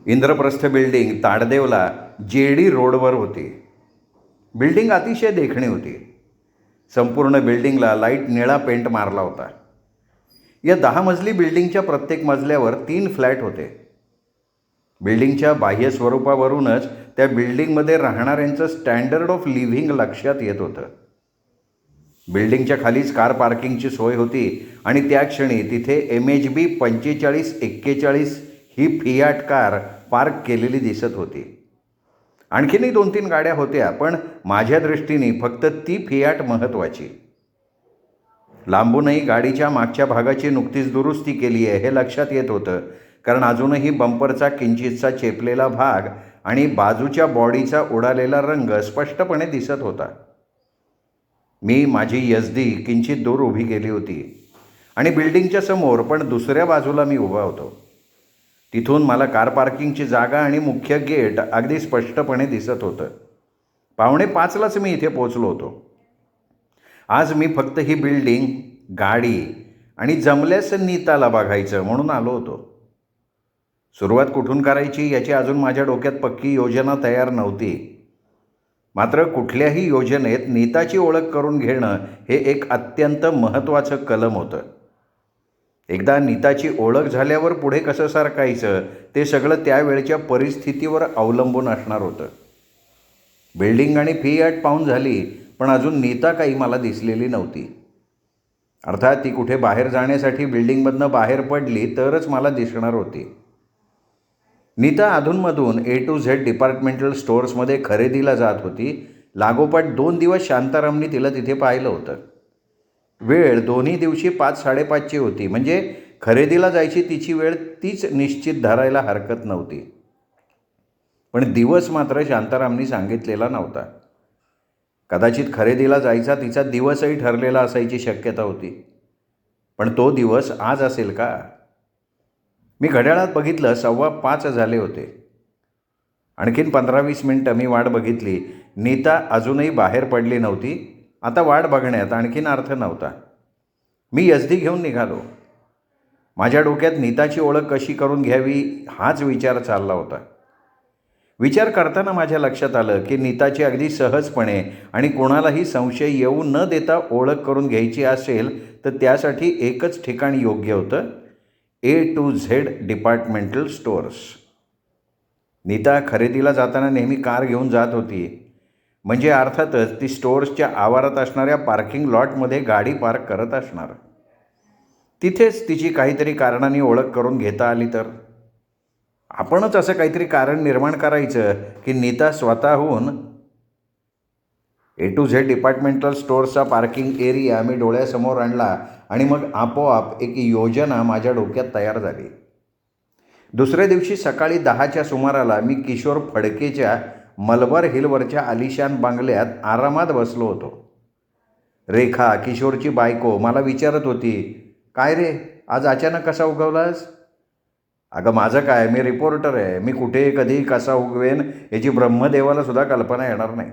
Indraprastha building ताडदेवला JD रोडवर होती. Building अतिशय देखणी होती. संपूर्ण बिल्डिंगला लाईट निळा पेंट मारला होता. या 10 मजली बिल्डिंगच्या प्रत्येक मजल्यावर 3 फ्लॅट होते. बिल्डिंगच्या बाह्य स्वरूपावरूनच त्या बिल्डिंगमध्ये राहणाऱ्यांचं स्टँडर्ड ऑफ लिव्हिंग लक्षात येत होतं. बिल्डिंगच्या खालीच कार पार्किंगची सोय होती आणि त्या क्षणी तिथे MHB 4541 ही फियाट कार पार्क केलेली दिसत होती. आणखीनही 2-3 गाड्या होत्या, पण माझ्या दृष्टीने फक्त ती फियाट महत्त्वाची. लांबूनही गाडीच्या मागच्या भागाची नुकतीच दुरुस्ती केली आहे हे लक्षात येत होतं, कारण अजूनही बंपरचा किंचितसा चेपलेला भाग आणि बाजूच्या बॉडीचा उडालेला रंग स्पष्टपणे दिसत होता. मी माझी यजदी किंचित दूर उभी केली होती आणि बिल्डिंगच्या समोर पण दुसऱ्या बाजूला मी उभा होतो. तिथून मला कार पार्किंगची जागा आणि मुख्य गेट अगदी स्पष्टपणे दिसत होतं. 4:45लाच मी इथे पोचलो होतो. आज मी फक्त ही बिल्डिंग, गाडी आणि जमल्यास नीताला बघायचं म्हणून आलो होतो. सुरुवात कुठून करायची याची अजून माझ्या डोक्यात पक्की योजना तयार नव्हती. मात्र कुठल्याही योजनेत नीताची ओळख करून घेणं हे एक अत्यंत महत्त्वाचं कलम होतं. एकदा नीताची ओळख झाल्यावर पुढे कसं सरकायचं ते सगळं त्यावेळच्या परिस्थितीवर अवलंबून असणार होतं. बिल्डिंग आणि फियाट पाहून झाली, पण अजून नीता काही मला दिसलेली नव्हती. अर्थात ती कुठे बाहेर जाण्यासाठी बिल्डिंगमधनं बाहेर पडली तरच मला दिसणार होती. नीता अधूनमधून A to Z डिपार्टमेंटल स्टोअर्समध्ये खरेदीला जात होती. लागोपाठ 2 दिवस शांतारामनी तिला तिथे पाहिलं होतं. वेळ दोन्ही दिवशी 5-5:30ची होती, म्हणजे खरेदीला जायची तिची वेळ तीच निश्चित धरायला हरकत नव्हती. पण दिवस मात्र शांतारामनी सांगितलेला नव्हता. कदाचित खरेदीला जायचा तिचा दिवसही ठरलेला असायची शक्यता होती. पण तो दिवस आज असेल का? मी घड्याळात बघितलं, 5:15 झाले होते. आणखीन 15-20 मिनटं मी वाट बघितली. नीता अजूनही बाहेर पडली नव्हती. आता वाट बघण्यात आणखीन अर्थ नव्हता. मी यजदी घेऊन निघालो. माझ्या डोक्यात नीताची ओळख कशी करून घ्यावी हाच विचार चालला होता. विचार करताना माझ्या लक्षात आलं की नीताची अगदी सहजपणे आणि कोणालाही संशय येऊ न देता ओळख करून घ्यायची असेल तर त्यासाठी एकच ठिकाण योग्य होतं, A to Z departmental stores. Nita खरेदीला जाताना नेहमी कार घेऊन जात होती, म्हणजे अर्थातच ती स्टोअर्सच्या आवारात असणाऱ्या पार्किंग लॉटमध्ये गाडी पार्क करत असणार. तिथेच तिची काहीतरी कारणाने ओळख करून घेता आली तर. आपणच असं काहीतरी कारण निर्माण करायचं की नीता स्वतःहून A to Z डिपार्टमेंटल स्टोअर्सचा पार्किंग एरिया मी डोळ्यासमोर आणला आणि मग आपोआप एक योजना माझ्या डोक्यात तयार झाली. दुसऱ्या दिवशी सकाळी 10च्या सुमाराला मी किशोर फडकेच्या मलबार हिलवरच्या आलिशान बंगल्यात आरामात बसलो होतो. रेखा, किशोरची बायको, मला विचारत होती, काय रे, आज अचानक कसा उगवलास? अगं माझं काय, मी रिपोर्टर आहे. मी कुठे कधी कसा उगवेन याची ब्रह्मदेवाला सुद्धा कल्पना येणार नाही.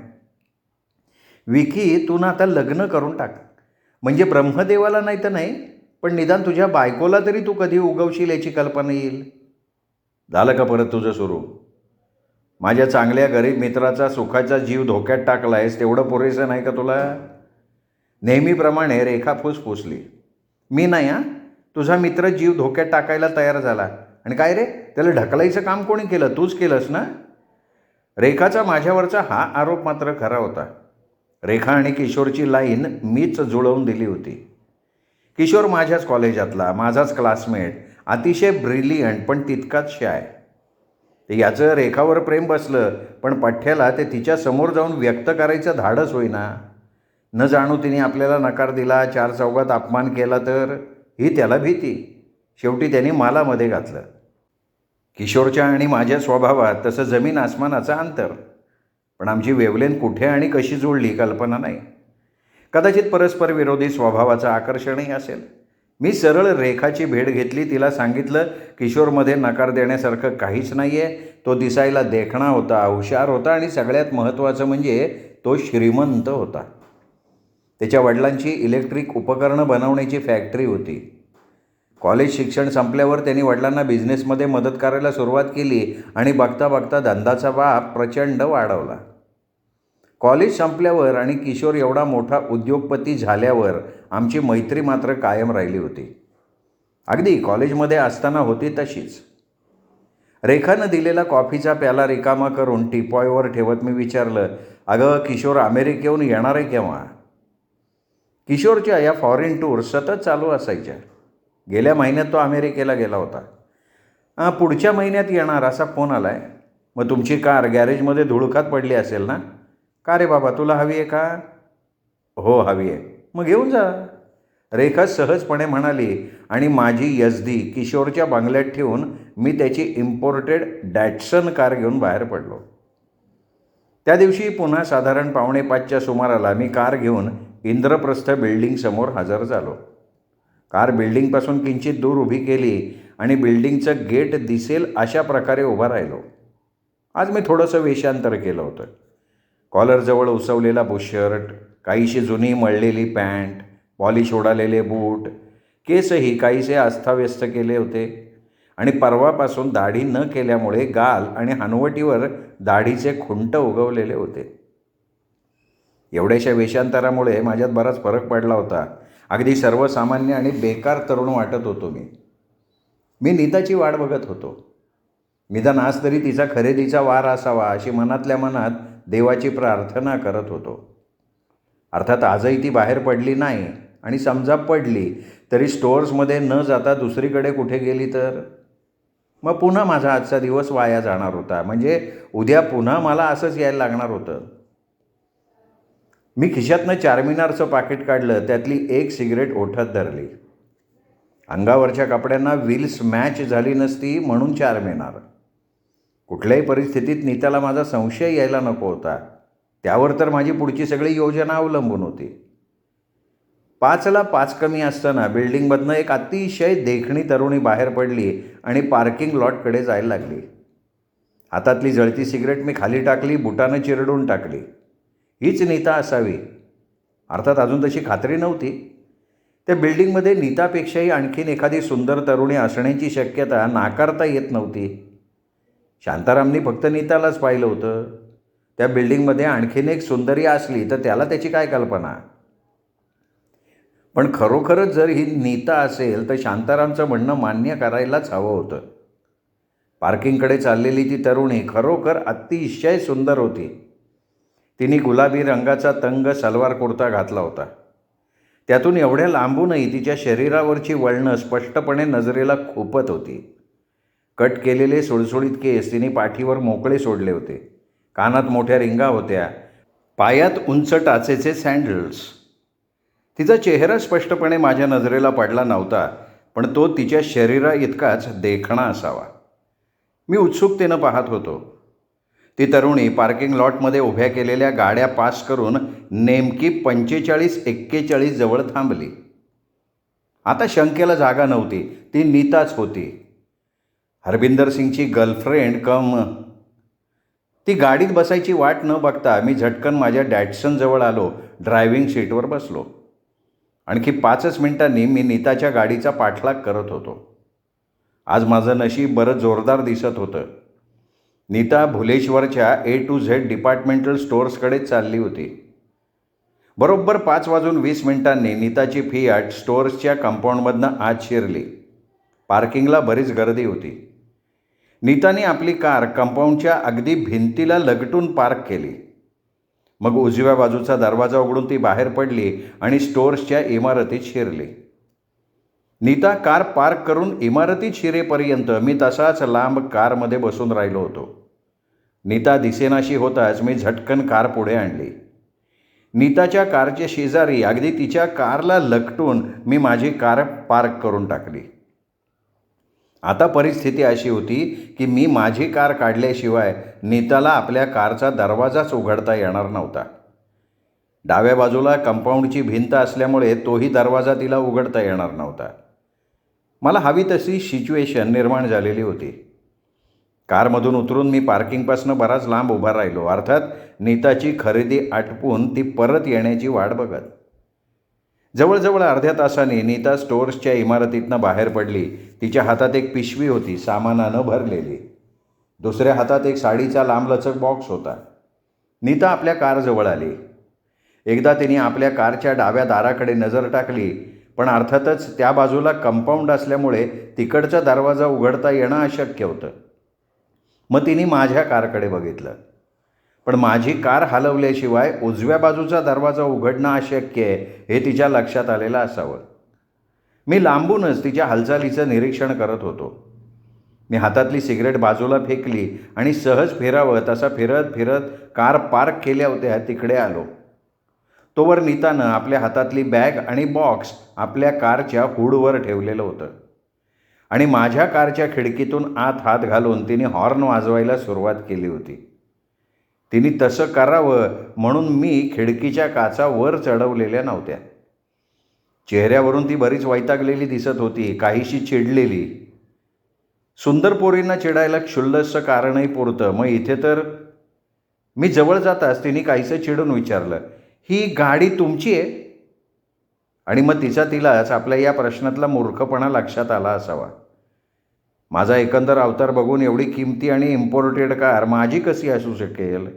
विकी, तू ना आता लग्न करून टाक, म्हणजे ब्रह्मदेवाला नाही तर नाही, पण निदान तुझ्या बायकोला तरी तू कधी उगवशील याची कल्पना येईल. झालं का परत तुझं सुरू? माझ्या चांगल्या गरीब मित्राचा सुखाचा जीव धोक्यात टाकला आहेस, तेवढं पुरेसं नाही का तुला? नेहमीप्रमाणे रेखा फुसफुसली. मी नाही हां, तुझा मित्र जीव धोक्यात टाकायला तयार झाला. आणि काय रे, त्याला ढकलायचं काम कोणी केलं? तूच केलंस ना? रेखाचा माझ्यावरचा हा आरोप मात्र खरा होता. रेखा आणि किशोरची लाईन मीच जुळवून दिली होती. किशोर माझ्याच कॉलेजातला, माझाच क्लासमेट, अतिशय ब्रिलियंट पण तितकाच शाय. याचं रेखावर प्रेम बसलं, पण पठ्ठ्याला ते तिच्या समोर जाऊन व्यक्त करायचं धाडस होईना. न जाणू तिने आपल्याला नकार दिला, 4 चौघात अपमान केला तर ही त्याला भीती. शेवटी त्याने मला मध्ये घातलं. किशोरच्या आणि माझ्या स्वभावात तसं जमीन आसमानाचं अंतर. पण आमची वेवलेन कुठे आणि कशी जुळली कल्पना नाही. कदाचित परस्पर विरोधी स्वभावाचं आकर्षणही असेल. मी सरळ रेखाची भेट घेतली. तिला सांगितलं, किशोरमध्ये नकार देण्यासारखं काहीच नाही आहे. तो दिसायला देखणा होता, हुशार होता आणि सगळ्यात महत्त्वाचं म्हणजे तो श्रीमंत होता. त्याच्या वडिलांची इलेक्ट्रिक उपकरणं बनवण्याची फॅक्टरी होती. कॉलेज शिक्षण संपल्यावर त्यांनी वडिलांना बिझनेसमध्ये मदत करायला सुरुवात केली आणि बघता बघता धंदाचा व्याप प्रचंड वाढवला. कॉलेज संपल्यावर आणि किशोर एवढा मोठा उद्योगपती झाल्यावर आमची मैत्री मात्र कायम राहिली होती. अगदी कॉलेजमध्ये असताना होती तशीच. रेखानं दिलेला कॉफीचा प्याला रिकामा करून टीपॉयवर ठेवत मी विचारलं, अगं किशोर, अमेरिकेहून येणार आहे केव्हा? किशोरच्या या फॉरेन टूर सतत चालू असायच्या. गेल्या महिन्यात तो अमेरिकेला गेला होता. पुढच्या महिन्यात येणार असा फोन आला आहे. मग तुमची कार गॅरेजमध्ये धुळकात पडली असेल ना? का रे बाबा, तुला हवी आहे का? हो, हवी आहे. मग घेऊन जा, रेखा सहजपणे म्हणाली आणि माझी यजदी किशोरच्या बंगल्यात ठेवून मी त्याची इम्पोर्टेड डॅटसन कार घेऊन बाहेर पडलो. त्या दिवशी पुन्हा साधारण 4:45च्या सुमाराला मी कार घेऊन इंद्रप्रस्थ बिल्डिंगसमोर हजर झालो. कार बिल्डिंगपासून किंचित दूर उभी केली आणि बिल्डिंगचं गेट दिसेल अशा प्रकारे उभा राहिलो. आज मी थोडंसं वेशांतर केलं होतं. कॉलरजवळ उसवलेला बुशर्ट, काहीशी जुनी मळलेली पॅन्ट, पॉलिश उडालेले बूट, केसही काहीसे अस्ताव्यस्त केले होते आणि परवापासून दाढी न केल्यामुळे गाल आणि हनवटीवर दाढीचे खुंट उगवलेले होते. एवढ्याशा वेशांतरामुळे माझ्यात बराच फरक पडला होता. अगदी सर्वसामान्य आणि बेकार तरुण वाटत होतो मी नीताची वाट बघत होतो. निदान आज तरी तिचा खरेदीचा वार असावा अशी मनातल्या मनात देवाची प्रार्थना करत होतो. अर्थात आजही ती बाहेर पडली नाही आणि समजा पडली तरी स्टोअर्समध्ये न जाता दुसरीकडे कुठे गेली तर मग पुन्हा माझा आजचा दिवस वाया जाणार होता. म्हणजे उद्या पुन्हा मला असंच यायला लागणार होतं. मी खिशातनं चारमिनारचं पाकिट काढलं. त्यातली एक सिगरेट ओठात धरली. अंगावरच्या कपड्यांना व्हील्स मॅच झाली नसती म्हणून चारमिनार. कुठल्याही परिस्थितीत नीताला माझा संशय यायला नको होता. त्यावर तर माझी पुढची सगळी योजना अवलंबून होती. 5ला 5 कमी असताना बिल्डिंगमधनं एक अतिशय देखणी तरुणी बाहेर पडली आणि पार्किंग लॉटकडे जायला लागली. हातातली जळती सिगरेट मी खाली टाकली, बुटानं चिरडून टाकली. हीच नीता असावी. अर्थात अजून तशी खात्री नव्हती. त्या बिल्डिंगमध्ये नीतापेक्षाही आणखीन एखादी सुंदर तरुणी असण्याची शक्यता नाकारता येत नव्हती. शांतारामनी फक्त नीतालाच पाहिलं होतं. त्या बिल्डिंगमध्ये आणखीन एक सुंदरी असली तर त्याला त्याची काय कल्पना. पण खरोखरच जर ही नीता असेल तर शांतारामचं म्हणणं मान्य करायलाच हवं होतं. पार्किंगकडे चाललेली ती तरुणी खरोखर अतिशय सुंदर होती. तिने गुलाबी रंगाचा तंग सलवार कुर्ता घातला होता. त्यातून एवढ्या लांबूनही तिच्या शरीरावरची वळणं स्पष्टपणे नजरेला खुपत होती. कट केलेले सुळसुळीत केस तिने पाठीवर मोकळे सोडले होते. कानात मोठ्या रिंगा होत्या. पायात उंच टाचेचे सँडल्स. तिचा चेहरा स्पष्टपणे माझ्या नजरेला पडला नव्हता, पण तो तिच्या शरीरा इतकाच देखणा असावा. मी उत्सुकतेनं पाहत होतो. ती तरुणी पार्किंग लॉटमध्ये उभ्या केलेल्या गाड्या पास करून नेमकी 45-41 जवळ थांबली. आता शंकेला जागा नव्हती. ती नीताच होती. हरबिंदर सिंगची गर्लफ्रेंड कम. ती गाडीत बसायची वाट न बघता मी झटकन माझ्या डॅटसनजवळ आलो. ड्रायव्हिंग सीटवर बसलो. आणखी 5 मिनिटांनी मी नीताच्या गाडीचा पाठलाग करत होतो. आज माझं नशीब बरं जोरदार दिसत होतं. नीता भुलेश्वरच्या A to Z डिपार्टमेंटल स्टोअर्सकडे चालली होती. बरोबर 5:20 नीताची फियाट स्टोअर्सच्या कंपाऊंडमधनं आत शिरली. पार्किंगला बरीच गर्दी होती. नीताने आपली कार कंपाऊंडच्या अगदी भिंतीला लगटून पार्क केली. मग उजव्या बाजूचा दरवाजा उघडून ती बाहेर पडली आणि स्टोअर्सच्या इमारतीत शिरली. नीता कार पार्क करून इमारतीत शिरेपर्यंत मी तसाच लांब कारमध्ये बसून राहिलो होतो. नीता दिसेनाशी होताच मी झटकन कार पुढे आणली. नीताच्या कारच्या शेजारी अगदी तिच्या कारला लटकून मी माझी कार पार्क करून टाकली. आता परिस्थिती अशी होती की मी माझी कार काढल्याशिवाय नीताला आपल्या कारचा दरवाजाच उघडता येणार नव्हता. डाव्या बाजूला कंपाऊंडची भिंत असल्यामुळे तोही दरवाजा तिला उघडता येणार नव्हता. मला हवी तशी सिच्युएशन निर्माण झालेली होती. कारमधून उतरून मी पार्किंगपासून बराच लांब उभा राहिलो. अर्थात नीताची खरेदी आटपून ती परत येण्याची वाट बघत. जवळजवळ अर्ध्या तासाने नीता स्टोअर्सच्या इमारतीतनं बाहेर पडली. तिच्या हातात एक पिशवी होती सामानानं भरलेली. दुसऱ्या हातात एक साडीचा लांबलचक बॉक्स होता. नीता आपल्या कारजवळ आली. एकदा तिने आपल्या कारच्या डाव्या दाराकडे नजर टाकली, पण अर्थातच त्या बाजूला कंपाऊंड असल्यामुळे तिकडचा दरवाजा उघडता येणं अशक्य होतं. मग तिने माझ्या कारकडे बघितलं, पण माझी कार हलवल्याशिवाय उजव्या बाजूचा दरवाजा उघडणं अशक्य आहे हे तिच्या लक्षात आलेलं असावं. मी लांबूनच तिच्या हालचालीचं निरीक्षण करत होतो. मी हातातली सिगरेट बाजूला फेकली आणि सहज फिरावं तसा फिरत फिरत कार पार्क केल्या होत्या तिकडे आलो. तोवर नीतानं आपल्या हातातली बॅग आणि बॉक्स आपल्या कारच्या हुडवर ठेवलेलं होतं आणि माझ्या कारच्या खिडकीतून आत हात घालून तिने हॉर्न वाजवायला सुरुवात केली होती. तिने तसं करावं म्हणून मी खिडकीच्या काचा वर चढवलेल्या नव्हत्या. चेहऱ्यावरून ती बरीच वैतागलेली दिसत होती, काहीशी चिडलेली. सुंदर पोरींना चिडायला क्षुल्लसचं कारणही पुरतं, मग इथे तर. मी जवळ जाताच तिने काहीसं चिडून विचारलं, ही गाडी तुमची आहे? आणि मग तिलाच आपल्या या प्रश्नातला मूर्खपणा लक्षात आला असावा. माझा एकंदर अवतार बघून एवढी किमती आणि इम्पोर्टेड कार माझी कशी असू शकेल?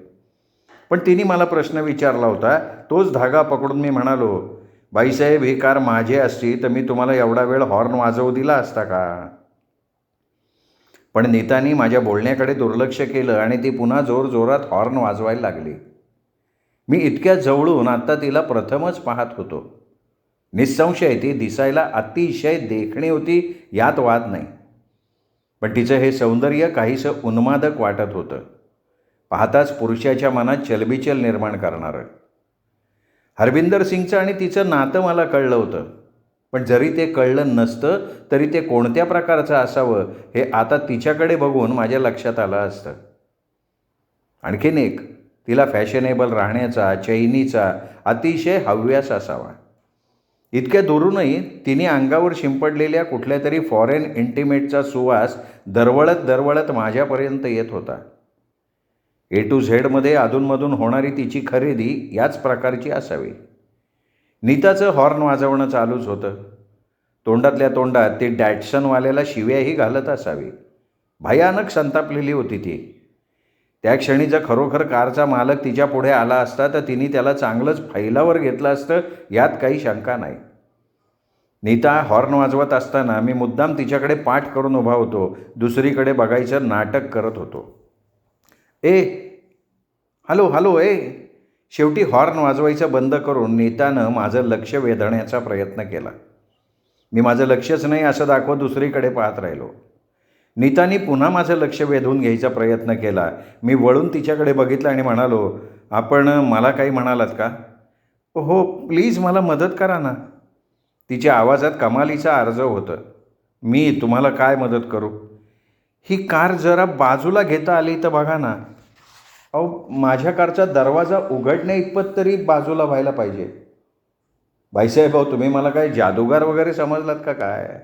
पण तिने मला प्रश्न विचारला होता, तोच धागा पकडून मी म्हणालो, बाईसाहेब ही कार माझी असती तर मी तुम्हाला एवढा वेळ हॉर्न वाजवू दिला असता का? पण नीतानी माझ्या बोलण्याकडे दुर्लक्ष केलं आणि ती पुन्हा जोरजोरात हॉर्न वाजवायला लागली. मी इतक्या जवळून आत्ता तिला प्रथमच पाहत होतो. निस्संशय ती दिसायला अतिशय देखणी होती, यात वाद नाही. पण तिचं हे सौंदर्य काहीसं उन्मादक वाटत होतं, पाहताच पुरुषाच्या मनात चलबिचल निर्माण करणारं. हरविंदर सिंगचं आणि तिचं नातं मला कळलं होतं, पण जरी ते कळलं नसतं तरी ते कोणत्या प्रकारचं असावं हे आता तिच्याकडे बघून माझ्या लक्षात आलं असतं. आणखीन एक, तिला फॅशनेबल राहण्याचा, चैनीचा अतिशय हव्यास असावा. इतक्या दुरूनही तिने अंगावर शिंपडलेल्या कुठल्या तरी फॉरेन इंटिमेटचा सुवास दरवळत दरवळत माझ्यापर्यंत येत होता. A to Zमध्ये अधूनमधून होणारी तिची खरेदी याच प्रकारची असावी. नीताचं हॉर्न वाजवणं चालूच होतं. तोंडातल्या तोंडात ती डॅटसनवाल्याला शिव्याही घालत असावी. भयानक संतापलेली होती ती. त्या क्षणी जर खरोखर कारचा मालक तिच्या पुढे आला असता तर तिने त्याला चांगलंच फैलावर घेतलं असतं, यात काही शंका नाही. नीता हॉर्न वाजवत असताना मी मुद्दाम तिच्याकडे पाठ करून उभा होतो, दुसरीकडे बघायचं नाटक करत होतो. हॅलो हॅलो शेवटी हॉर्न वाजवायचं बंद करून नीतानं माझं लक्ष वेधण्याचा प्रयत्न केला. मी माझं लक्षच नाही असं दाखवत दुसरीकडे पाहत राहिलो. नीतानी पुन्हा माझं लक्ष वेधून घ्यायचा प्रयत्न केला. मी वळून तिच्याकडे बघितलं आणि म्हणालो, आपण मला काही म्हणालात का? हो प्लीज मला मदत करा ना. तिच्या आवाजात कमालीचा आर्जव होतं. मी तुम्हाला काय मदत करू? ही कार जरा बाजूला घेता आली तर बघा ना. माझ्या कारचा दरवाजा उघडण्या इतपत तरी बाजूला व्हायला पाहिजे. बाईसाहेब तुम्ही मला काय जादूगार वगैरे समजलात का काय?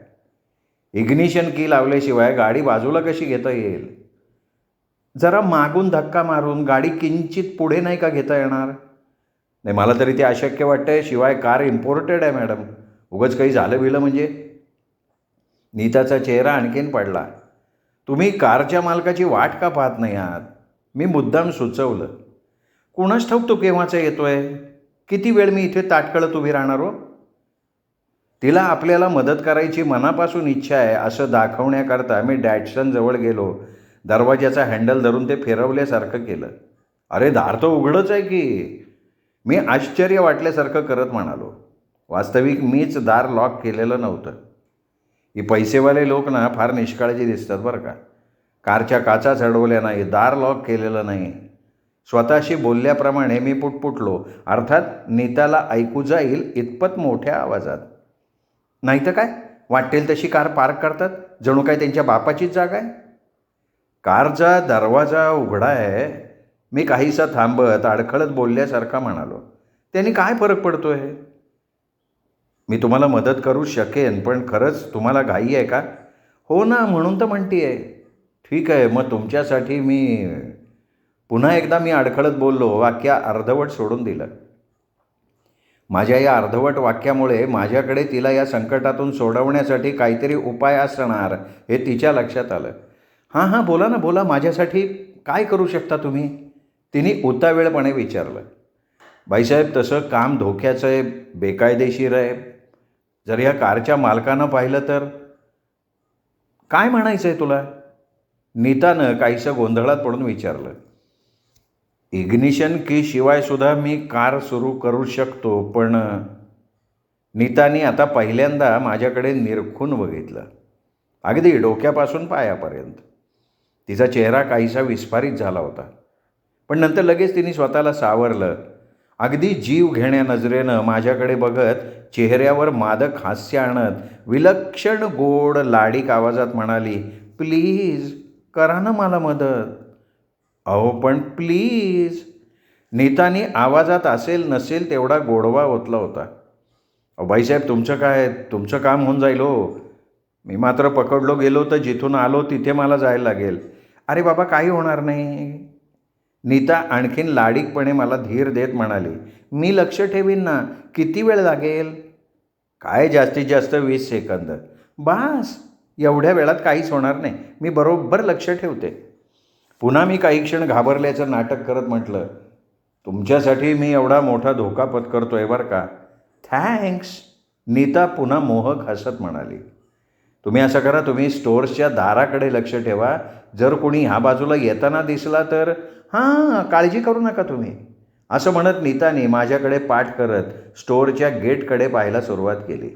इग्निशन की लावल्याशिवाय गाडी बाजूला कशी घेता येईल? जरा मागून धक्का मारून गाडी किंचित पुढे नाही का घेता येणार? नाही, मला तरी ते अशक्य वाटतंय. शिवाय कार इम्पोर्टेड आहे मॅडम, उगाच काही झालं बिलं म्हणजे. नीताचा चेहरा आणखीन पडला. तुम्ही कारच्या मालकाची वाट का पाहत नाही आहात? मी मुद्दाम सुचवलं. कुणास ठाऊक तो केव्हाचा येतोय? किती वेळ मी इथे ताटकळत उभी राहणार हो? तिला आपल्याला मदत करायची मनापासून इच्छा आहे असं दाखवण्याकरता मी डॅटसनजवळ गेलो. दरवाजाचा हँडल धरून ते फिरवल्यासारखं केलं. अरे दार तो उघडच आहे की, मी आश्चर्य वाटल्यासारखं करत म्हणालो. वास्तविक मीच दार लॉक केलेलं नव्हतं. ही पैसेवाले लोक ना फार निष्काळजी दिसतात बरं का. कारच्या काचा चढवल्या नाही, दार लॉक केलेलं नाही. स्वतःशी बोलल्याप्रमाणे मी पुटपुटलो, अर्थात नीताला ऐकू जाईल इतपत मोठ्या आवाजात. नाही तर काय, वाटेल तशी कार पार्क करतात, जणू काय त्यांच्या बापाचीच जागा आहे. कारचा दरवाजा उघडा आहे. मी काहीसा थांबत अडखळत बोलल्यासारखा म्हणालो. त्यांनी काय फरक पडतोय? मी तुम्हाला मदत करू शकेन, पण खरंच तुम्हाला घाई आहे का? हो ना, म्हणून तर म्हणते आहे. ठीक आहे, मग तुमच्यासाठी पुन्हा एकदा मी अडखळत बोललो, वाक्य अर्धवट सोडून दिलं. माझ्या या अर्धवट वाक्यामुळे माझ्याकडे तिला या संकटातून सोडवण्यासाठी काहीतरी उपाय असणार हे तिच्या लक्षात आलं. हां हां, बोला ना बोला, माझ्यासाठी काय करू शकता तुम्ही, तिने उतावीळपणे विचारलं. बाईसाहेब, तसं काम धोक्याचं आहे, बेकायदेशीर आहे. जर या कारच्या मालकानं पाहिलं तर? काय म्हणायचं आहे तुला, नीतानं काहीसं गोंधळात पडून विचारलं. इग्निशन की शिवायसुद्धा मी कार सुरू करू शकतो, पण नीताने आता पहिल्यांदा माझ्याकडे निरखून बघितलं, अगदी डोक्यापासून पायापर्यंत. तिचा चेहरा काहीसा विस्फारित झाला होता, पण नंतर लगेच तिने स्वतःला सावरलं. अगदी जीव घेण्या नजरेनं माझ्याकडे बघत, चेहऱ्यावर मादक हास्य आणत, विलक्षण गोड लाडीक आवाजात म्हणाली, प्लीज करा ना मला मदत. अहो पण प्लीज. नीताने आवाजात असेल नसेल तेवढा गोडवा ओतला होता. अहो बाईसाहेब, तुमचं काय, तुमचं काम होऊन जाईल हो. मी मात्र पकडलो गेलो तर जिथून आलो तिथे मला जायला लागेल. अरे बाबा, काही होणार नाही. नीता आणखीन लाडीकपणे मला धीर देत म्हणाली, मी लक्ष ठेवीन ना. किती वेळ लागेल? काय, जास्तीत जास्त 20 सेकंद. बास, एवढ्या वेळात काहीच होणार नाही, मी बरोबर लक्ष ठेवते. पुन्हा मी काही क्षण घाबरल्याचं नाटक करत म्हटलं, तुमच्यासाठी मी एवढा मोठा धोका पत्करतोय बरं का. थँक्स. नीता पुन्हा मोहक हसत म्हणाली. तुम्ही असं करा, तुम्ही स्टोअर्सच्या दाराकडे लक्ष ठेवा. जर कोणी ह्या बाजूला येताना दिसला तर हां, काळजी करू नका तुम्ही. असं म्हणत नीताने माझ्याकडे पाठ करत स्टोअरच्या गेटकडे पाहायला सुरुवात केली.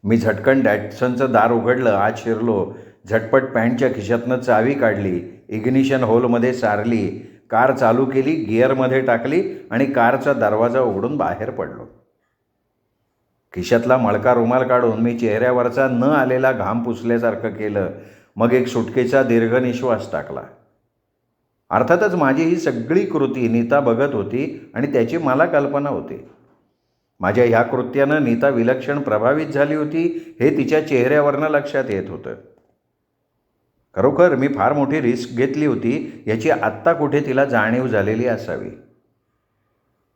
मी झटकन डॅटसनचं दार उघडलं, आत शिरलो. झटपट पॅन्टच्या खिशातनं चावी काढली, इग्निशन होलमध्ये सारली, कार चालू केली, गिअरमध्ये टाकली आणि कारचा दरवाजा उघडून बाहेर पडलो. खिशातला मळका रुमाल काढून मी चेहऱ्यावरचा न आलेला घाम पुसल्यासारखं केलं. मग एक सुटकेचा दीर्घ निश्वास टाकला. अर्थातच माझी ही सगळी कृती नीता बघत होती आणि त्याची मला कल्पना होती. माझ्या ह्या कृत्यानं नीता विलक्षण प्रभावित झाली होती हे तिच्या चेहऱ्यावरनं लक्षात येत होतं. खरोखर मी फार मोठी रिस्क घेतली होती याची आत्ता कुठे तिला जाणीव झालेली असावी.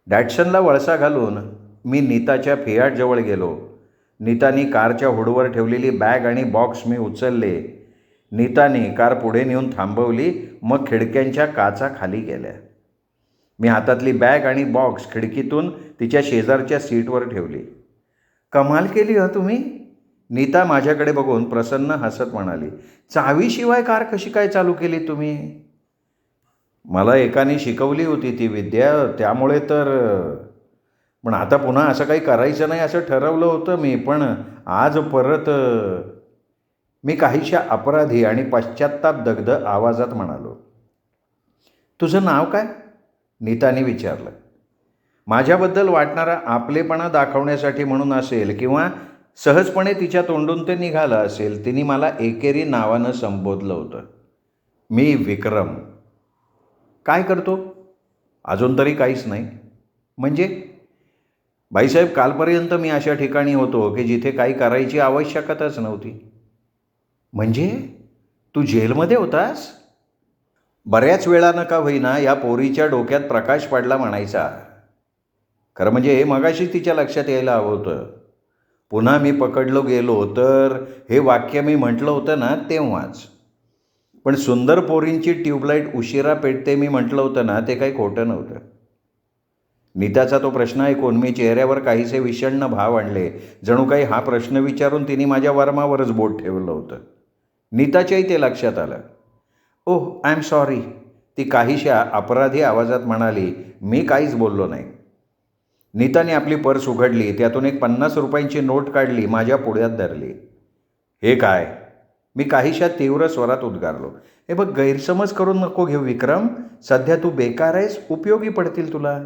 डॅटसनला वळसा घालून मी नीताच्या फियाटजवळ गेलो. नीतानी कारच्या हुडवर ठेवलेली बॅग आणि बॉक्स मी उचलले. नीताने कार पुढे नेऊन थांबवली, मग खिडक्यांच्या काचा खाली गेल्या. मी हातातली बॅग आणि बॉक्स खिडकीतून तिच्या शेजारच्या सीटवर ठेवली. कमाल केली हो तुम्ही, नीता माझ्याकडे बघून प्रसन्न हसत म्हणाली. चावीशिवाय कार कशी काय चालू केली तुम्ही? मला एकाने शिकवली होती ती विद्या, त्यामुळे तर. पण आता पुन्हा असं काही करायचं नाही असं ठरवलं होतं मी, पण आज परत. मी काहीशा अपराधी आणि पश्चात्ताप दग्ध आवाजात म्हणालो. तुझं नाव काय? नीताने विचारलं. माझ्याबद्दल वाटणारा आपलेपणा दाखवण्यासाठी म्हणून असेल किंवा सहजपणे तिच्या तोंडून ते निघालं असेल, तिने मला एकेरी नावानं संबोधलं होतं. मी विक्रम. काय करतो? अजून तरी काहीच नाही. म्हणजे? बाईसाहेब, कालपर्यंत मी अशा ठिकाणी होतो की जिथे काही करायची आवश्यकताच नव्हती. म्हणजे तू जेलमध्ये होतास? बऱ्याच वेळानं का होईना या पोरीच्या डोक्यात प्रकाश पडला म्हणायचा. खरं म्हणजे मगाशी तिच्या लक्षात यायला हवं होतं. पुन्हा मी पकडलो गेलो तर हे वाक्य मी म्हटलं होतं ना तेव्हाच. पण सुंदर पोरींची ट्यूबलाईट उशिरा पेटते मी म्हटलं होतं ना, ते काही खोटं नव्हतं. नीताचा तो प्रश्न ऐकून मी चेहऱ्यावर काहीसे विषण्ण भाव आणले. जणू काही हा प्रश्न विचारून तिने माझ्या वर्मावरच बोट ठेवलं होतं. नीताच्याही ते लक्षात आलं. ओह, आय एम सॉरी, ती काहीशा अपराधी आवाजात म्हणाली. मी काहीच बोललो नाही. नीताने आपली पर्स उघडली, त्यातून एक 50 रुपयांची नोट काढली, माझ्या पुढ्यात धरली. हे काय? मी काहीशा तीव्र स्वरात उद्गारलो. हे बघ, गैरसमज करून नको घेऊ विक्रम, सध्या तू बेकार आहेस, उपयोगी पडतील तुला.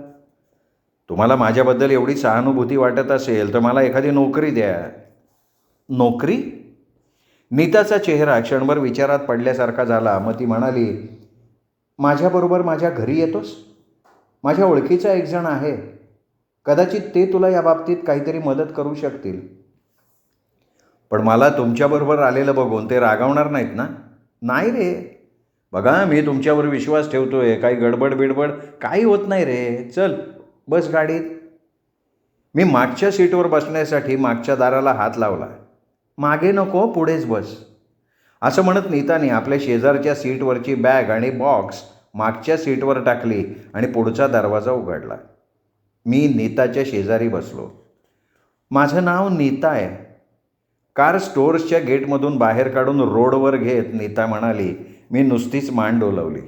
तुम्हाला माझ्याबद्दल एवढी सहानुभूती वाटत असेल तर मला एखादी नोकरी द्या. नोकरी? नीताचा चेहरा क्षणभर विचारात पडल्यासारखा झाला. मग ती म्हणाली, माझ्याबरोबर माझ्या घरी येतोस? माझ्या ओळखीचा एक जण आहे, कदाचित ते तुला या बाबतीत काहीतरी मदत करू शकतील. पण मला तुमच्याबरोबर आलेलं बघून ते रागावणार नाहीत ना? नाही रे, बघा मी तुमच्यावर विश्वास ठेवतोय, काही गडबड बिडबड काही होत नाही रे. चल बस गाडीत. मी मागच्या सीटवर बसण्यासाठी मागच्या दाराला हात लावला. मागे नको, पुढेच बस, असं म्हणत नीताने आपल्या शेजारच्या सीटवरची बॅग आणि बॉक्स मागच्या सीटवर टाकली आणि पुढचा दरवाजा उघडला. मी नीताच्या शेजारी बसलो. माझं नाव नीता आहे. कार स्टोअर्सच्या गेटमधून बाहेर काढून रोडवर घेत नीता म्हणाली. मी नुसतीच मान डोलवली.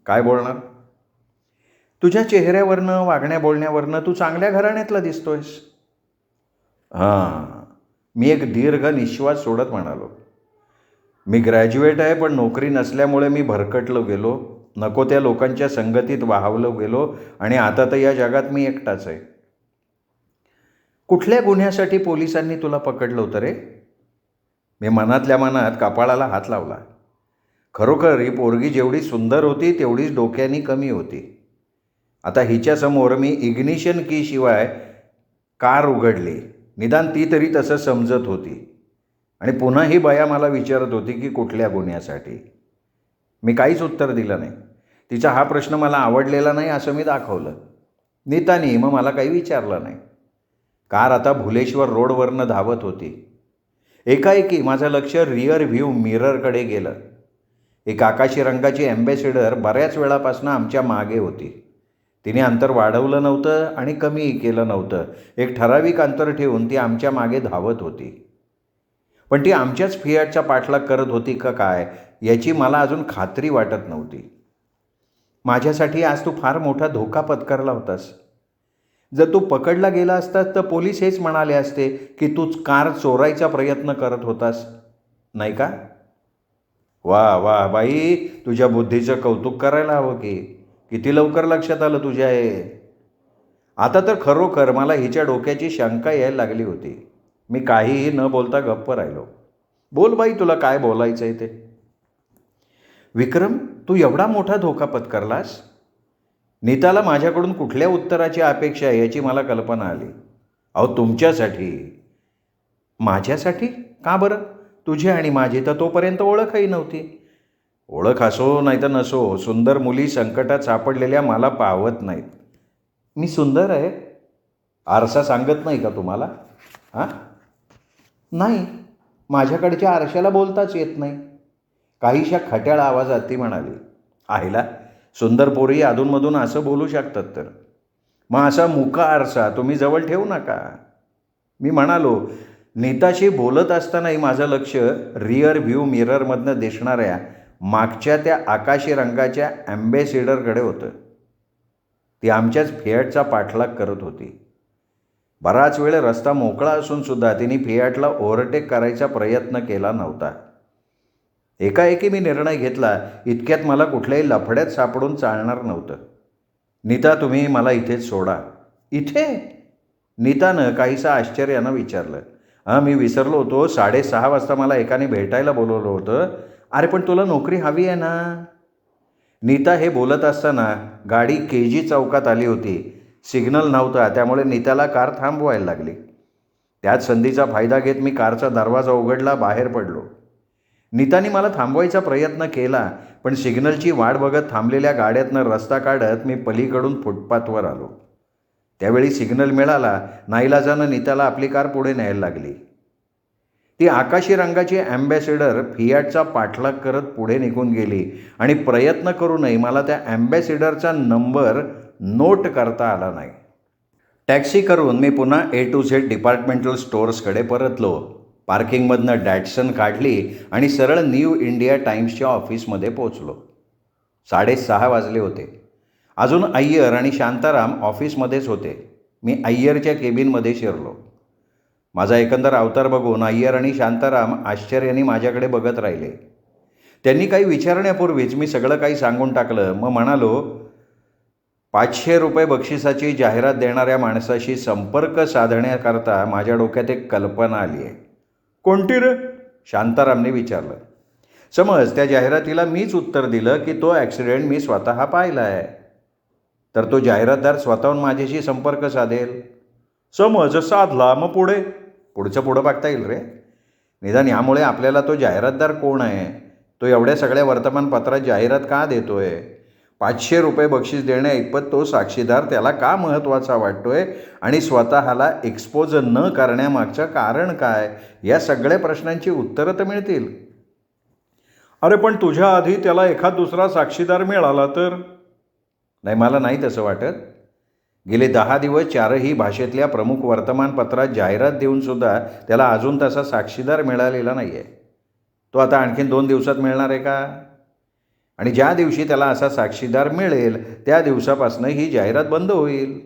काय बोलणार? तुझ्या चेहऱ्यावरनं, वागण्या बोलण्यावरनं तू चांगल्या घराण्यातला दिसतोयस. हां, मी एक दीर्घ निश्वास सोडत म्हणालो. मी ग्रॅज्युएट आहे, पण नोकरी नसल्यामुळे मी भरकटलो गेलो, नको त्या लोकांच्या संगतीत वाहवलो गेलो आणि आता तर या जगात मी एकटाच आहे. कुठल्या गुन्ह्यासाठी पोलिसांनी तुला पकडलं होतं रे? मी मनातल्या मनात कपाळाला हात लावला. खरोखर ही पोरगी जेवढी सुंदर होती तेवढीच डोक्यानी कमी होती. आता हिच्यासमोर मी इग्निशन की शिवाय कार उघडली, निदान ती तरी तसं समजत होती. आणि पुन्हा ही बाया मला विचारत होती की कुठल्या गुन्ह्यासाठी. मी काहीच उत्तर दिलं नाही. तिचा हा प्रश्न मला आवडलेला नाही असं मी दाखवलं. नीतानी मग मला काही विचारलं नाही. कार आता भुलेश्वर रोडवरनं धावत होती. एकाएकी माझं लक्ष रिअर व्ह्यू मिररकडे गेलं. एक आकाशी रंगाची ॲम्बॅसेडर बऱ्याच वेळापासून आमच्या मागे होती. तिने अंतर वाढवलं नव्हतं आणि कमीही केलं नव्हतं. एक ठराविक अंतर ठेवून ती आमच्या मागे धावत होती. पण ती आमच्याच फियाटचा पाठलाग करत होती का काय याची मला अजून खात्री वाटत नव्हती. माझ्यासाठी आज तू फार मोठा धोका पत्करला होतास. जर तू पकडला गेला असतास तर पोलीस हेच म्हणाले असते की तूच कार चोरायचा प्रयत्न करत होतास, नाही का? वा वा बाई, तुझ्या बुद्धीचं कौतुक करायला हवं की. किती लवकर लक्षात आलं तुझ्या हे. आता तर खरोखर मला हिच्या डोक्याची शंका यायला लागली होती. मी काहीही न बोलता गप्प राहिलो. बोल बाई, तुला काय बोलायचं आहे ते. विक्रम, तू एवढा मोठा धोका पत्करलास? नीताला माझ्याकडून कुठल्या उत्तराची अपेक्षा आहे याची मला कल्पना आली. अहो, तुमच्यासाठी. माझ्यासाठी? का बरं? तुझी आणि माझी तर तोपर्यंत ओळखही नव्हती. ओळख असो नाही तर नसो, सुंदर मुली संकटात सापडलेल्या मला पाहवत नाहीत. मी सुंदर आहे? आरसा सांगत नाही का तुम्हाला? हां, नाही, माझ्याकडच्या आरशाला बोलताच येत नाही. काहीशा खट्याळ आवाजात ती म्हणाली. आईला, सुंदर पोरी अधूनमधून असं बोलू शकतात तर मग असा मुका आरसा तुम्ही जवळ ठेवू नका. मी म्हणालो. नीताशी बोलत असतानाही माझं लक्ष रिअर व्ह्यू मिररमधनं दिसणाऱ्या मागच्या त्या आकाशी रंगाच्या ॲम्बॅसेडरकडे होतं. ती आमच्याच फियाटचा पाठलाग करत होती. बराच वेळ रस्ता मोकळा असूनसुद्धा तिने फियाटला ओव्हरटेक करायचा प्रयत्न केला नव्हता. एकाएकी मी निर्णय घेतला, इतक्यात मला कुठल्याही लफड्यात सापडून चालणार नव्हतं. नीता, तुम्ही मला इथेच सोडा. इथे? नीतानं काहीसं आश्चर्यानं विचारलं. मी विसरलो होतो, 6:30 वाजता मला एकाने भेटायला बोलवलं होतं. अरे पण तुला नोकरी हवी आहे ना? नीता हे बोलत असताना गाडी KG चौकात आली होती. सिग्नल नव्हता, त्यामुळे नीताला कार थांबवायला लागली. त्याच संधीचा फायदा घेत मी कारचा दरवाजा उघडला, बाहेर पडलो. नीताने मला थांबवायचा प्रयत्न केला, पण सिग्नलची वाट बघत थांबलेल्या गाड्यातनं रस्ता काढत मी पलीकडून फुटपाथवर आलो. त्यावेळी सिग्नल मिळाला. नाईलाजानं नीताला आपली कार पुढे न्यायला लागली. ती आकाशी रंगाची ॲम्बॅसेडर फियाटचा पाठलाग करत पुढे निघून गेली आणि प्रयत्न करूनही मला त्या ॲम्बॅसेडरचा नंबर नोट करता आला नाही. टॅक्सी करून मी पुन्हा A to Z डिपार्टमेंटल स्टोअर्सकडे परतलो. पार्किंगमधनं डॅटसन काढली आणि सरळ न्यू इंडिया टाइम्सच्या ऑफिसमध्ये पोचलो. 6:30 वाजले होते. अजून अय्यर आणि शांताराम ऑफिसमध्येच होते. मी अय्यरच्या केबिनमध्ये शिरलो. माझा एकंदर अवतार बघून अय्यर आणि शांताराम आश्चर्याने माझ्याकडे बघत राहिले. त्यांनी काही विचारण्यापूर्वीच मी सगळं काही सांगून टाकलं. मग म्हणालो, ₹500 बक्षिसाची जाहिरात देणाऱ्या माणसाशी संपर्क साधण्याकरता माझ्या डोक्यात एक कल्पना आली आहे. कोणती रे? शांतारामने विचारलं. समज त्या जाहिरातीला मीच उत्तर दिलं की तो ॲक्सिडेंट मी स्वतः पाहिला आहे, तर तो जाहिरातदार स्वतःहून माझ्याशी संपर्क साधेल. समज साधला, मग पुढं बघता येईल रे. निदान यामुळे आपल्याला तो जाहिरातदार कोण आहे, तो एवढ्या सगळ्या वर्तमानपत्रात जाहिरात का देतोय, ₹500 बक्षीस देण्याइतपत तो साक्षीदार त्याला का महत्त्वाचा वाटतोय आणि स्वतःला एक्सपोज न करण्यामागचं कारण काय, या सगळ्या प्रश्नांची उत्तरं तर मिळतील. अरे पण तुझ्या आधी त्याला एखाद दुसरा साक्षीदार मिळाला तर? नाही, मला नाही तसं वाटत. गेले 10 दिवस 4ही भाषेतल्या प्रमुख वर्तमानपत्रात जाहिरात देऊनसुद्धा त्याला अजून तसा साक्षीदार मिळालेला नाही आहे. तो आता आणखीन 2 दिवसात मिळणार आहे का? आणि ज्या दिवशी त्याला असा साक्षीदार मिळेल त्या दिवसापासून ही जाहिरात बंद होईल.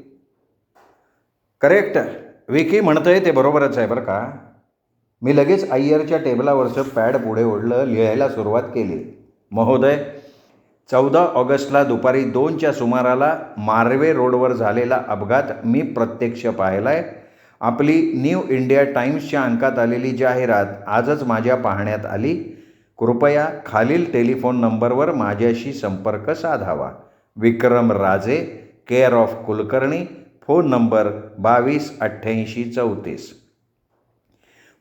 करेक्ट, विकी म्हणतंय ते बरोबरच आहे बरं का. मी लगेच अय्यरच्या टेबलावरचं पॅड पुढे ओढलं, लिहायला सुरुवात केली. महोदय, 14 ऑगस्टला दुपारी 2च्या सुमाराला मार्वे रोडवर झालेला अपघात मी प्रत्यक्ष पाहिला आहे. आपली न्यू इंडिया टाइम्सच्या अंकात आलेली जाहिरात आजच माझ्या पाहण्यात आली. कृपया खालील टेलिफोन नंबरवर माझ्याशी संपर्क साधावा. विक्रम राजे, care of Kulkarni, phone number 228834.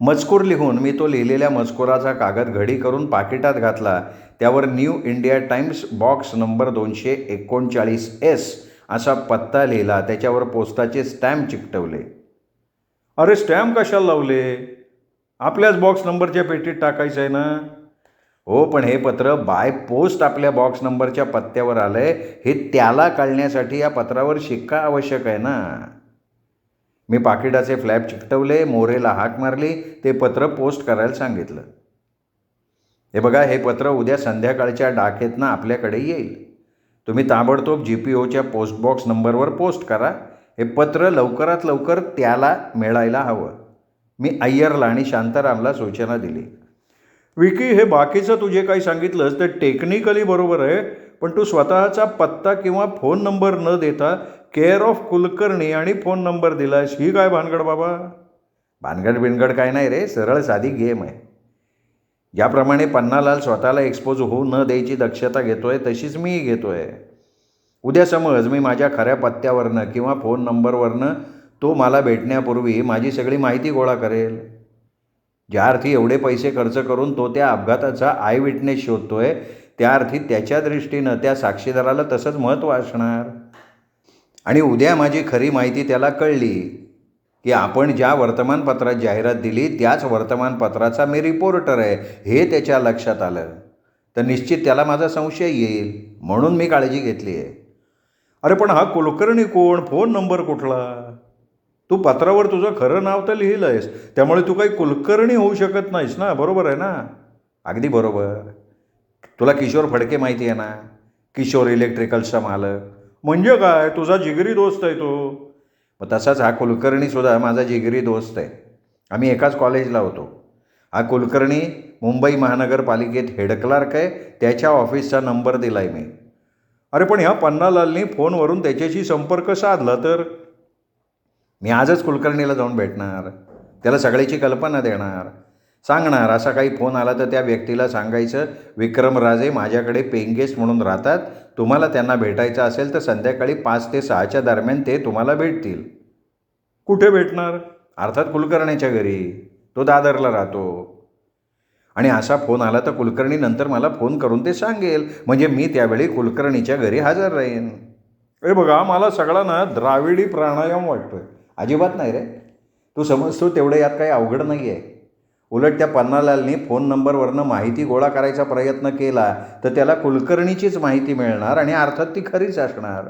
मजकूर लिहून मी तो लिहिलेल्या मजकुराचा कागद घडी करून पाकिटात घातला. त्यावर new India times, box number 239S असा पत्ता लिहिला. त्याच्यावर पोस्टाचे स्टॅम्प चिकटवले. अरे स्टॅम्प कशाला लावले? आपल्याच बॉक्स नंबरच्या पेटीत टाकायचं आहे ना. हो, पण हे पत्र बाय पोस्ट आपल्या बॉक्स नंबरच्या पत्त्यावर आलंय हे त्याला कळण्यासाठी या पत्रावर शिक्का आवश्यक आहे ना. मी पाकिटाचे फ्लॅप चिकटवले, मोरेला हाक मारली, ते पत्र पोस्ट करायला सांगितलं. हे बघा, हे पत्र उद्या संध्याकाळच्या डाकेतनं आपल्याकडे येईल. तुम्ही ताबडतोब GPOच्या पोस्ट बॉक्स नंबरवर पोस्ट करा. हे पत्र लवकरात लवकर त्याला मिळायला हवं. मी अय्यरला आणि शांतारामला सूचना दिली. विकी, हे बाकीचं तुझे काही सांगितलंस ते टेक्निकली बरोबर आहे, पण तू स्वतःचा पत्ता किंवा फोन नंबर न देता केअर ऑफ कुलकर्णी आणि फोन नंबर दिलास, ही काय भानगड बाबा? भानगड बिनगड काय नाही रे, सरळ साधी गेम आहे. ज्याप्रमाणे पन्नालाल स्वतःला एक्सपोज होऊ न द्यायची दक्षता घेतोय तशीच मीही घेतोय. उद्या समज मी माझ्या खऱ्या पत्त्यावरनं किंवा फोन नंबरवरनं तो मला भेटण्यापूर्वी माझी सगळी माहिती गोळा करेल. ज्या अर्थी एवढे पैसे खर्च करून तो त्या अपघाताचा आय विटनेस शोधतोय, त्या अर्थी त्याच्या दृष्टीनं त्या साक्षीदाराला तसंच महत्त्व असणार. आणि उद्या माझी खरी माहिती त्याला कळली की आपण ज्या वर्तमानपत्रात जाहिरात दिली त्याच वर्तमानपत्राचा मी रिपोर्टर आहे, हे त्याच्या लक्षात आलं तर निश्चित त्याला माझा संशय येईल. म्हणून मी काळजी घेतली आहे. अरे पण हा कुलकर्णी कोण? फोन नंबर कुठला? तू पत्रावर तुझं खरं नाव तर लिहिलं आहेस, त्यामुळे तू काही कुलकर्णी होऊ शकत नाहीस ना. बरोबर आहे ना? अगदी बरोबर. तुला किशोर फडके माहिती आहे ना, किशोर इलेक्ट्रिकल्सचा मालक. म्हणजे काय? तुझा जिगरी दोस्त आहे तो. मग तसाच हा कुलकर्णीसुद्धा माझा जिगरी दोस्त आहे. आम्ही एकाच कॉलेजला होतो. हा कुलकर्णी मुंबई महानगरपालिकेत हेड क्लार्क आहे. त्याच्या ऑफिसचा नंबर दिला आहे मी. अरे पण ह्या पन्नालालनी फोनवरून त्याच्याशी संपर्क साधला तर? मी आजच कुलकर्णीला जाऊन भेटणार, त्याला सगळ्याची कल्पना देणार, सांगणार असा काही फोन आला तर त्या व्यक्तीला सांगायचं, विक्रम राजे माझ्याकडे पेइंग गेस्ट म्हणून राहतात, तुम्हाला त्यांना भेटायचं असेल तर संध्याकाळी 5 ते 6च्या दरम्यान ते तुम्हाला भेटतील. कुठे भेटणार? अर्थात कुलकर्णीच्या घरी. तो दादरला राहतो. आणि असा फोन आला तर कुलकर्णी नंतर मला फोन करून ते सांगेल, म्हणजे मी त्यावेळी कुलकर्णीच्या घरी हजर राहीन. अरे बघा, मला सगळा ना द्राविडी प्राणायाम वाटतोय. अजिबात नाही रे, तू समजतो तेवढं यात काही अवघड नाही आहे. उलट त्या पन्नालालनी फोन नंबरवरनं माहिती गोळा करायचा प्रयत्न केला तर त्याला कुलकर्णीचीच माहिती मिळणार आणि अर्थात ती खरीच असणार.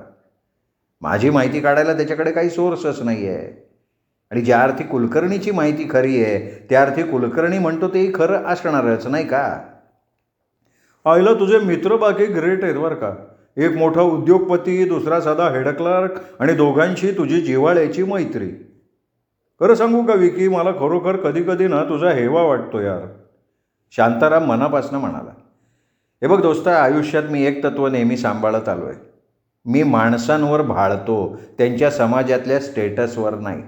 माझी माहिती काढायला त्याच्याकडे काही सोर्सच नाही आहे. आणि ज्या अर्थी कुलकर्णीची माहिती खरी आहे त्या अर्थी कुलकर्णी म्हणतो तेही खरं असणारच, नाही का? आईला तुझे मित्र बाकी ग्रेट आहेत बरं का. एक मोठा उद्योगपती, दुसरा साधा हेड क्लार्क आणि दोघांशी तुझी जिव्हाळ्याची मैत्री. खरं सांगू का विकी, मला खरोखर कधी कधी ना तुझा हेवा वाटतो यार. शांताराम मनापासून म्हणाला. हे बघ दोस्ता, आयुष्यात मी एक तत्त्व नेहमी सांभाळत आलो आहे. मी माणसांवर भाळतो, त्यांच्या समाजातल्या स्टेटसवर नाही.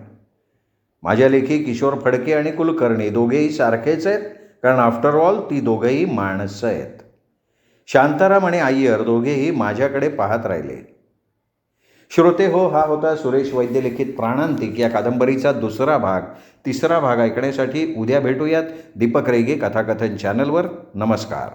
माझ्या लेखी किशोर फडके आणि कुलकर्णी दोघेही सारखेच आहेत, कारण आफ्टर ऑल ती दोघेही माणसं आहेत. शांताराम आणि अय्यर दोघेही माझ्याकडे पाहत राहिले. श्रोते हो, हा होता सुरेश वैद्य लिखित प्राणांतिक या कादंबरीचा दुसरा भाग. तिसरा भाग ऐकण्यासाठी उद्या भेटूयात दीपक रेगे कथाकथन चॅनलवर. नमस्कार.